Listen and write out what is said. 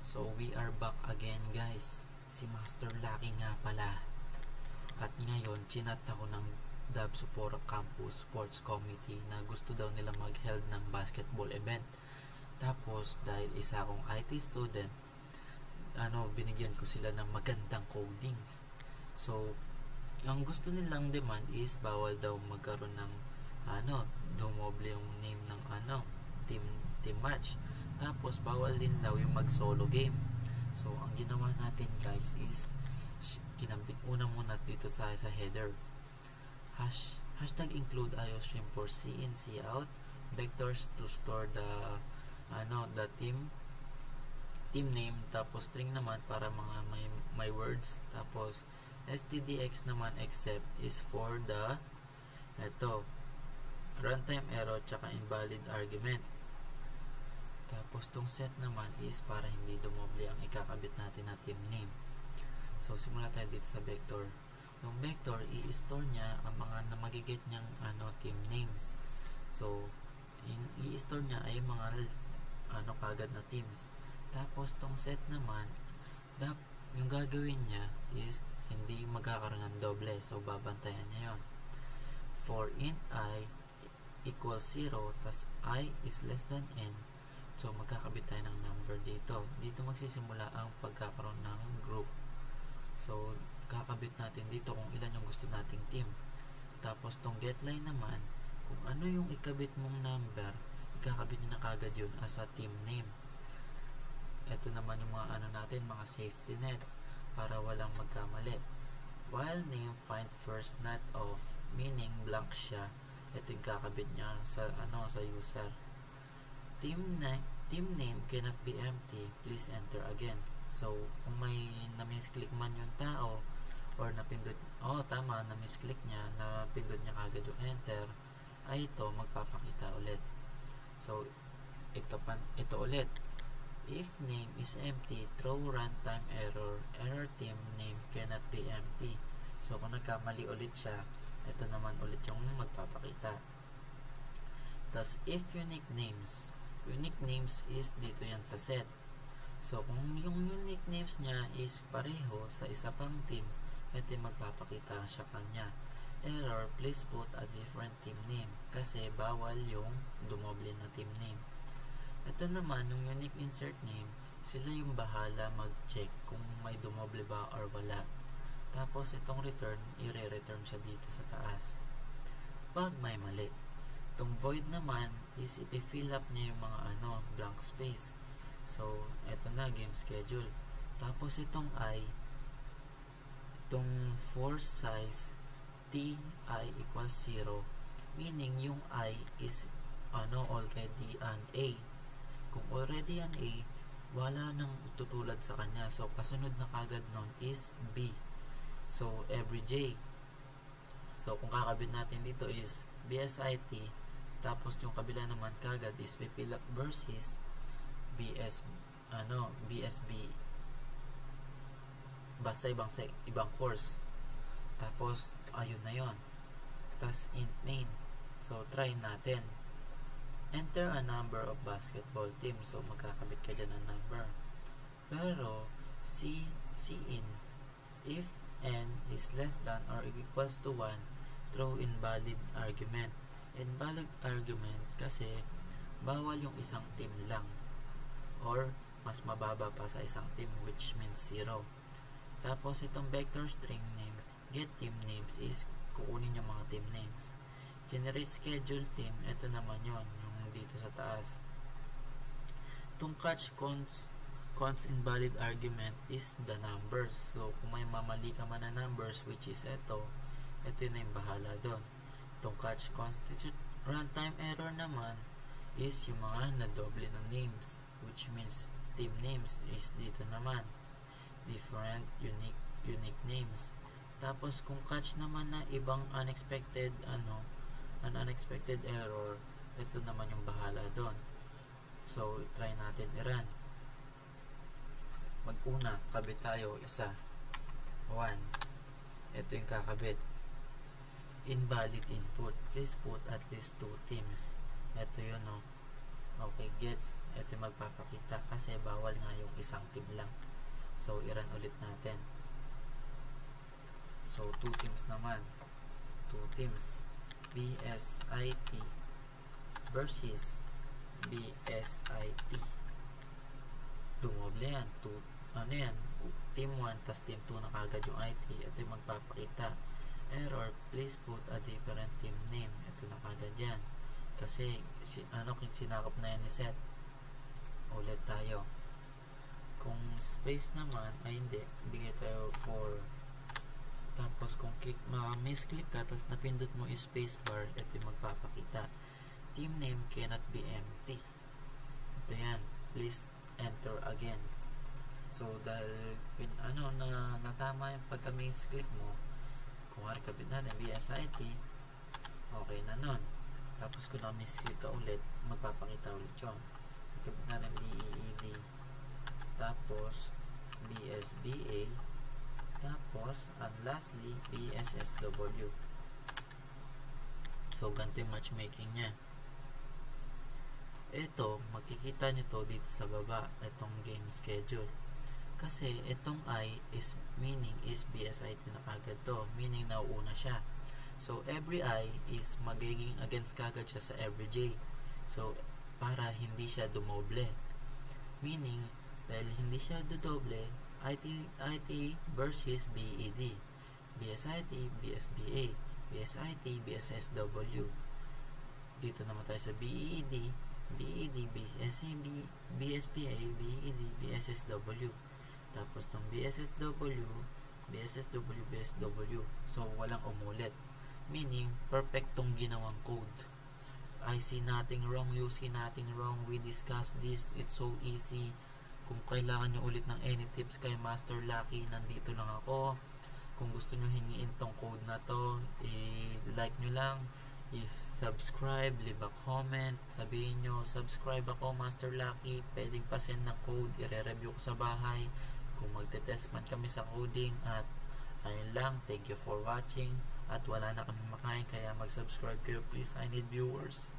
So we are back again guys. Si Master Lucky nga pala. At ngayon, chinat ako ng Dabsupora Campus Sports Committee na gusto daw nila mag-held ng basketball event. Tapos dahil isa akong IT student, binigyan ko sila ng magandang coding. So ang gusto nilang demand is bawal daw magkaroon ng dumoble yung name ng team match. Tapos bawal din daw yung mag solo game. So ang ginawa natin guys is kinabit muna dito tayo sa header. Hashtag include IOStream for C in C out, vectors to store the team name, tapos string naman para mga may words, tapos stdx naman except is for the runtime error tsaka invalid argument. Tapos tong set naman is para hindi dumoble ang ikakabit natin na team name. So simula tayo dito sa vector. Yung vector, i-store niya ang mga magiget niyang team names. So i-store niya ay mga kagad na teams. Tapos tong set naman, yung gagawin niya is hindi magkakaroon ng doble. So babantayan niya yon. For int I equals 0, tas I is less than n, so magkakabit tayo ng number dito. Dito magsisimula ang pagkakaroon ng group. So kakabit natin dito kung ilan yung gusto nating team. Tapos tong getLine naman, kung ano yung ikabit mong number, ikakabit nyo na kagad yun as a team name. Ito naman yung mga natin, mga safety net para walang magkamali. While name find first not of, meaning blank siya, ito yung kakabit niya sa user. Team name cannot be empty, please enter again. So kung may na-misclick man yung tao or napindot, na-misclick niya, napindot niya kagad yung enter, ay ito magpapakita ulit. So ito ulit. If name is empty, throw runtime error team name cannot be empty. So kung nagkamali ulit siya, ito naman ulit yung magpapakita. Tas if unique names is dito yan sa set. So kung yung unique names niya is pareho sa isa pang team, ito yung magpapakita sa kanya. Error, please put a different team name, kasi bawal yung dumoble na team name. Ito naman, yung unique insert name, sila yung bahala mag-check kung may dumoble ba or wala. Tapos itong return, i-return siya dito sa taas pag may mali. Itong void naman is i-fill up niya yung mga blank space. So ito na, game schedule. Tapos itong itong force size ti equals 0, meaning yung I is already an A. Kung already an A, wala nang tutulad sa kanya. So kasunod na kagad nun is B. So every J. So kung kakabit natin dito is BSIT, tapos yung kabila naman kagad is fill up versus BSB, basta ibang course. Tapos ayun na yon. Tapos int main. So try natin. Enter a number of basketball team. So magkakabit ka dyan ng number. Pero C in, if n is less than or equals to 1, throw invalid argument. Invalid argument kasi bawal yung isang team lang or mas mababa pa sa isang team, which means 0. Tapos itong vector string name, get team names is kukunin yung mga team names. Generate schedule team, ito naman yon, yung dito sa taas. Itong catch cons invalid argument is the numbers. So kung may mamali ka man na numbers, which is ito na yung bahala doon. Itong catch constitute runtime error naman is yung mga na doble ng names, which means team names is dito naman different unique names. Tapos kung catch naman na ibang unexpected unexpected error, ito naman yung bahala doon. So try natin i-run. Mag-una, kabit tayo, 1. Ito yung kakabit. Invalid input, please put at least 2 teams. Ito yun, Okay, gets. Ito yung magpapakita kasi bawal nga yung isang team lang. So, i-run ulit natin. So, 2 teams naman. 2 teams. BSIT versus BSIT. Dumoble yan. Ano yan? Team 1 tas team 2 na kagad yung IT. Ito yung magpapakita. Error, please put a different team name. Ito na kagad yan. Kasi, sinakop na yan ni Seth. Ulit tayo. Kung space naman, ay hindi. Bigay tayo 4. Tapos, kung misclick ka, tapos napindot mo yung space bar, ito yung magpapakita. Team name cannot be empty. Ito yan. Please enter again. So, dahil natama yung pagka misclick mo, kung kabit natin BSIT, okay na nun. Tapos kung na-misclick ka ulit, magpapakita ulit yun. Kabit natin BEED, tapos BSBA, tapos and lastly BSSW. So ganito yung matchmaking nya. Ito, makikita nyo to dito sa baba, itong game schedule. Kasi itong I is meaning is BSIT na kagad to, meaning nauuna siya. So every I is magiging against kagad siya sa every J. So para hindi siya dumoble. Meaning dahil hindi siya dudoble, IT versus BED, BSIT, BSBA, BSIT, BSSW. Dito naman tayo sa BED, BSAB, BSBA, BED, BSSW. Tapos tong BSSW, BSSW. So walang umulit. Meaning perfect tong ginawang code. I see nothing wrong, you see nothing wrong, we discussed this, it's so easy. Kung kailangan nyo ulit ng any tips kay Master Lucky, nandito lang ako. Kung gusto nyo hingiin tong code na to, i-like nyo lang, i-subscribe, leave a comment, sabihin nyo, subscribe ako Master Lucky, pwedeng pa-send ng code, i-re-review ko sa bahay, kung magte-test man kami sa coding. At ayun lang, thank you for watching, at wala na kami makain, kaya mag-subscribe kayo please. I need viewers.